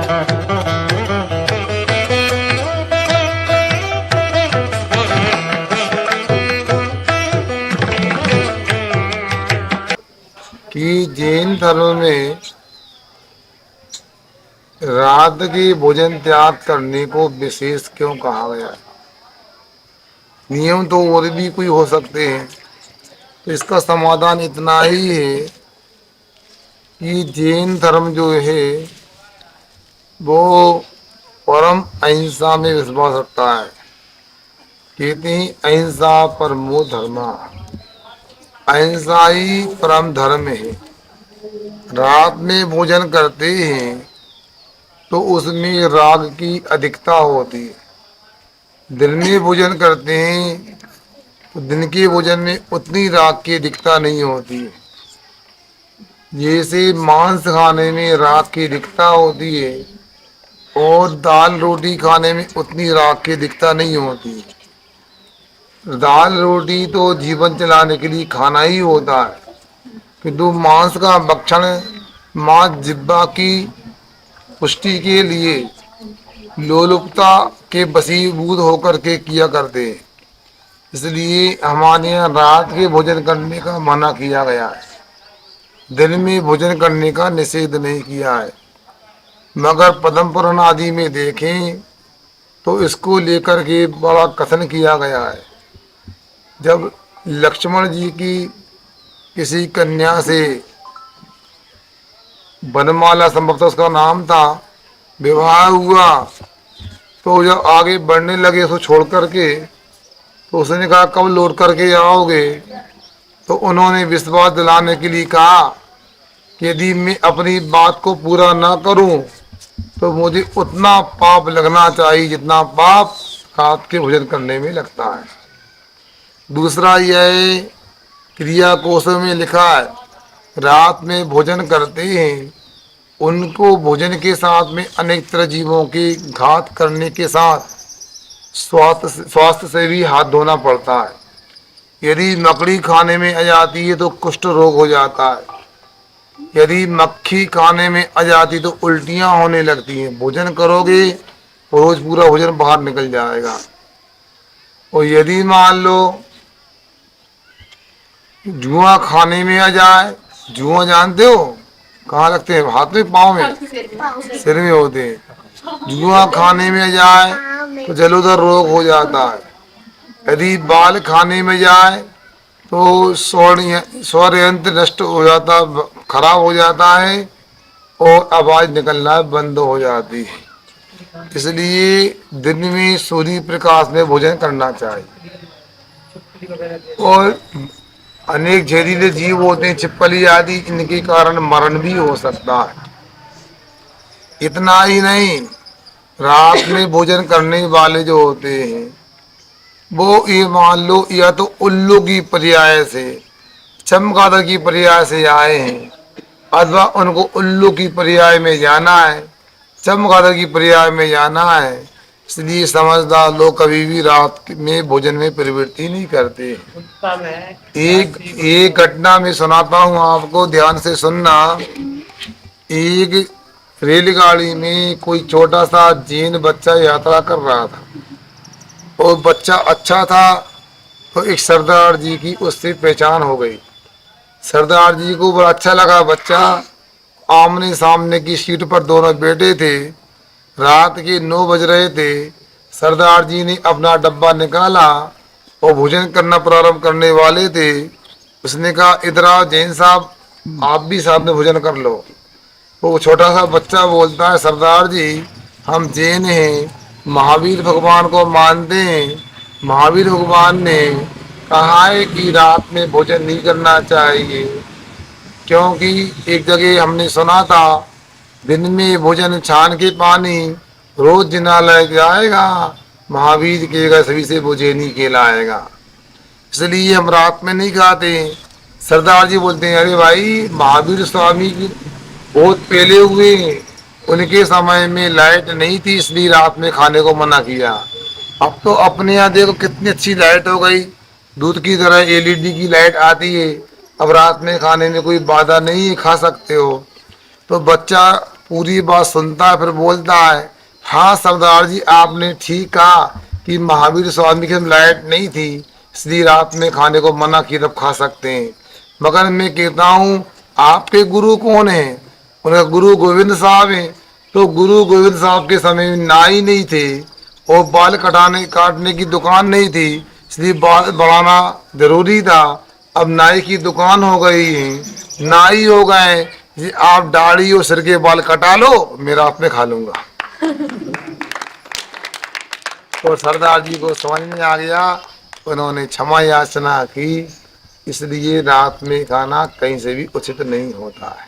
कि जैन धर्म में रात की भोजन त्याग करने को विशेष क्यों कहा गया है? नियम तो और भी कोई हो सकते हैं, तो इसका समाधान इतना ही है कि जैन धर्म जो है वो परम अहिंसा में विश्वास रखता है। कहते हैं अहिंसा परमो धर्म, अहिंसा ही परम धर्म है। रात में भोजन करते हैं तो उसमें राग की अधिकता होती है। दिन में भोजन करते हैं तो दिन के भोजन में उतनी राग की अधिकता नहीं होती है। जैसे मांस खाने में राग की अधिकता होती है और दाल रोटी खाने में उतनी राग की अधिकता नहीं होती है। दाल रोटी तो जीवन चलाने के लिए खाना ही होता है, किंतु मांस का भक्षण मांस जिह्वा की पुष्टि के लिए लोलुपता के वशीभूत होकर के किया करते हैं। इसलिए हमारे यहाँ रात के भोजन करने का मना किया गया है, दिन में भोजन करने का निषेध नहीं किया है। मगर पद्म पुराण आदि में देखें तो इसको लेकर के बड़ा कथन किया गया है। जब लक्ष्मण जी की किसी कन्या से वनमाला संभवतः उसका नाम था, विवाह हुआ तो जब आगे बढ़ने लगे उसको छोड़ करके, तो उसने कहा कब लौट करके आओगे? तो उन्होंने विश्वास दिलाने के लिए कहा कि यदि मैं अपनी बात को पूरा ना करूं तो मुझे उतना पाप लगना चाहिए जितना पाप रात के भोजन करने में लगता है। दूसरा यह क्रिया कोशों में लिखा है, रात में भोजन करते हैं उनको भोजन के साथ में अनेक तरह जीवों के घात करने के साथ स्वास्थ्य से भी हाथ धोना पड़ता है। यदि मकड़ी खाने में आ जाती है तो कुष्ठ रोग हो जाता है। यदि मक्खी खाने में आ जाती तो उल्टियां होने लगती हैं। भोजन करोगे रोज पूरा भोजन बाहर निकल जाएगा। और यदि मान लो जुआ खाने में आ जाए, जुआ जानते हो कहाँ लगते हैं? हाथ में, पाँव में, सिर में होते हैं। जुआ खाने में जाए तो जलोदर रोग हो जाता है। यदि बाल खाने में जाए तो स्वर यंत्र नष्ट हो जाता, खराब हो जाता है और आवाज निकलना बंद हो जाती है। इसलिए दिन में सूर्य प्रकाश में भोजन करना चाहिए। और अनेक जहरीले जीव होते हैं, छिपकली आदि, इनके कारण मरण भी हो सकता है। इतना ही नहीं, रात में भोजन करने वाले जो होते हैं वो ये मान लो या तो उल्लू की पर्याय से, चमगादड़ की पर्याय से आए हैं, अथवा उनको उल्लू की पर्याय में जाना है, चमगादड़ की पर्याय में जाना है। इसलिए समझदार लोग कभी भी रात में भोजन में प्रवृत्ति नहीं करते। एक घटना में सुनाता हूँ आपको, ध्यान से सुनना। एक रेलगाड़ी में कोई छोटा सा जैन बच्चा यात्रा कर रहा था और बच्चा अच्छा था, तो एक सरदार जी की उससे पहचान हो गई। सरदार जी को बड़ा अच्छा लगा बच्चा। आमने सामने की सीट पर दोनों बैठे थे। रात के 9 बज रहे थे। सरदार जी ने अपना डब्बा निकाला और भोजन करना प्रारंभ करने वाले थे। उसने कहा, इधर आओ जैन साहब, आप भी साथ में भोजन कर लो। वो छोटा सा बच्चा बोलता है, सरदार जी हम जैन हैं, महावीर भगवान को मानते हैं। महावीर भगवान ने कहा है कि रात में भोजन नहीं करना चाहिए, क्योंकि एक जगह हमने सुना था दिन में भोजन छान के पानी, रोज जिनालय जाएगा, महावीर के सभी से भोजन नहीं कहलाएगा। इसलिए हम रात में नहीं खाते। सरदार जी बोलते हैं, अरे भाई महावीर स्वामी की बहुत पहले हुए, उनके समय में लाइट नहीं थी, इसलिए रात में खाने को मना किया। अब तो अपने यहाँ देखो कितनी अच्छी लाइट हो गई, दूध की तरह एलईडी की लाइट आती है। अब रात में खाने में कोई बाधा नहीं है, खा सकते हो। तो बच्चा पूरी बात सुनता है, फिर बोलता है, हाँ सरदार जी आपने ठीक कहा कि महावीर स्वामी के लाइट नहीं थी इसलिए रात में खाने को मना की, तब खा सकते हैं। मगर मैं कहता हूँ आपके गुरु कौन है? उनका गुरु गोविंद साहब हैं। तो गुरु गोविंद साहब के समय में नाई नहीं थे और बाल कटाने काटने की दुकान नहीं थी, इसलिए बाल बढ़ाना जरूरी था। अब नाई की दुकान हो गई है, नाई हो गए, जी आप दाढ़ी और सिर के बाल कटा लो, मैं रात में खा लूंगा। तो सरदार जी को समझ में आ गया, उन्होंने क्षमा याचना की। इसलिए रात में खाना कहीं से भी उचित नहीं होता है।